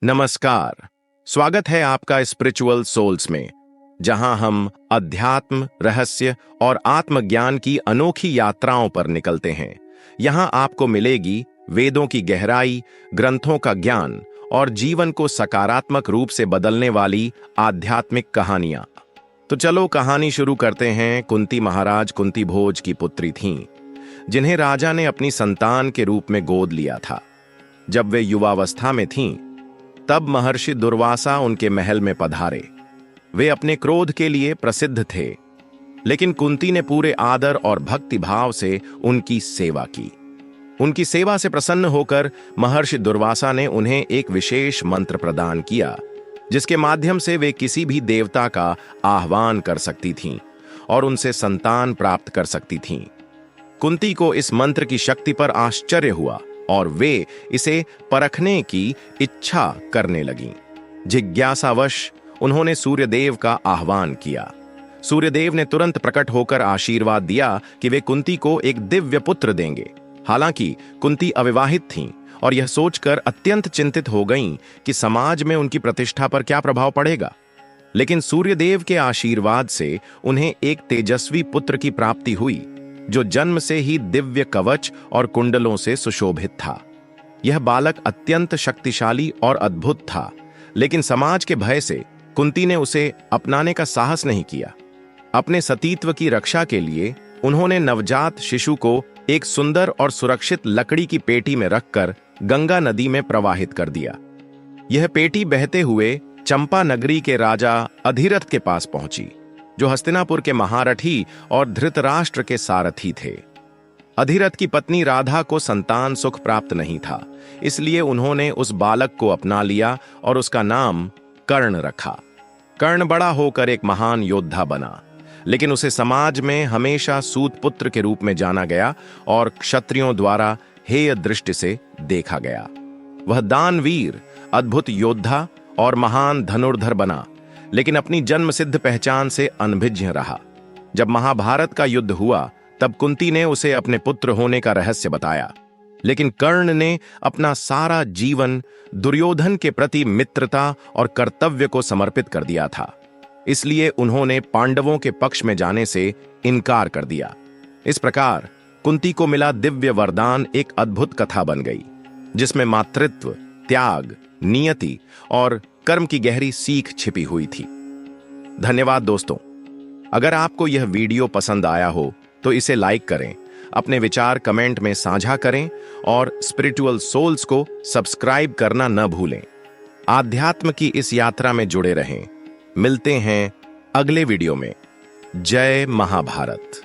नमस्कार। स्वागत है आपका स्पिरिचुअल सोल्स में, जहां हम अध्यात्म, रहस्य और आत्मज्ञान की अनोखी यात्राओं पर निकलते हैं। यहां आपको मिलेगी वेदों की गहराई, ग्रंथों का ज्ञान और जीवन को सकारात्मक रूप से बदलने वाली आध्यात्मिक कहानियां। तो चलो कहानी शुरू करते हैं। कुंती महाराज कुंती भोज की पुत्री थीं, जिन्हें राजा ने अपनी संतान के रूप में गोद लिया था। जब वे युवावस्था में थीं, तब महर्षि दुर्वासा उनके महल में पधारे। वे अपने क्रोध के लिए प्रसिद्ध थे, लेकिन कुंती ने पूरे आदर और भक्ति भाव से उनकी सेवा की। उनकी सेवा से प्रसन्न होकर महर्षि दुर्वासा ने उन्हें एक विशेष मंत्र प्रदान किया, जिसके माध्यम से वे किसी भी देवता का आह्वान कर सकती थीं और उनसे संतान प्राप्त कर सकती थीं। कुंती को इस मंत्र की शक्ति पर आश्चर्य हुआ और वे इसे परखने की इच्छा करने लगीं। जिज्ञासावश उन्होंने सूर्यदेव का आह्वान किया। सूर्यदेव ने तुरंत प्रकट होकर आशीर्वाद दिया कि वे कुंती को एक दिव्य पुत्र देंगे। हालांकि कुंती अविवाहित थीं और यह सोचकर अत्यंत चिंतित हो गईं कि समाज में उनकी प्रतिष्ठा पर क्या प्रभाव पड़ेगा। लेकिन सूर्यदेव के आशीर्वाद से उन्हें एक तेजस्वी पुत्र की प्राप्ति हुई, जो जन्म से ही दिव्य कवच और कुंडलों से सुशोभित था। यह बालक अत्यंत शक्तिशाली और अद्भुत था, लेकिन समाज के भय से कुंती ने उसे अपनाने का साहस नहीं किया। अपने सतीत्व की रक्षा के लिए उन्होंने नवजात शिशु को एक सुंदर और सुरक्षित लकड़ी की पेटी में रखकर गंगा नदी में प्रवाहित कर दिया। यह पेटी बहते हुए चंपा नगरी के राजा अधिरथ के पास पहुंची, जो हस्तिनापुर के महारथी और धृतराष्ट्र के सारथी थे। अधिरथ की पत्नी राधा को संतान सुख प्राप्त नहीं था, इसलिए उन्होंने उस बालक को अपना लिया और उसका नाम कर्ण रखा। कर्ण बड़ा होकर एक महान योद्धा बना, लेकिन उसे समाज में हमेशा सूत पुत्र के रूप में जाना गया और क्षत्रियों द्वारा हेय दृष्टि से देखा गया। वह दानवीर, अद्भुत योद्धा और महान धनुर्धर बना, लेकिन अपनी जन्मसिद्ध पहचान से अनभिज्ञ रहा। जब महाभारत का युद्ध हुआ, तब कुंती ने उसे अपने पुत्र होने का रहस्य बताया, लेकिन कर्ण ने अपना सारा जीवन दुर्योधन के प्रति मित्रता और कर्तव्य को समर्पित कर दिया था। इसलिए उन्होंने पांडवों के पक्ष में जाने से इनकार कर दिया। इस प्रकार कुंती को मिला दिव्य वरदान एक अद्भुत कथा बन गई, जिसमें मातृत्व, त्याग, नियति और कर्म की गहरी सीख छिपी हुई थी। धन्यवाद दोस्तों। अगर आपको यह वीडियो पसंद आया हो तो इसे लाइक करें, अपने विचार कमेंट में साझा करें और स्पिरिचुअल सोल्स को सब्सक्राइब करना न भूलें। आध्यात्म की इस यात्रा में जुड़े रहें। मिलते हैं अगले वीडियो में। जय महाभारत।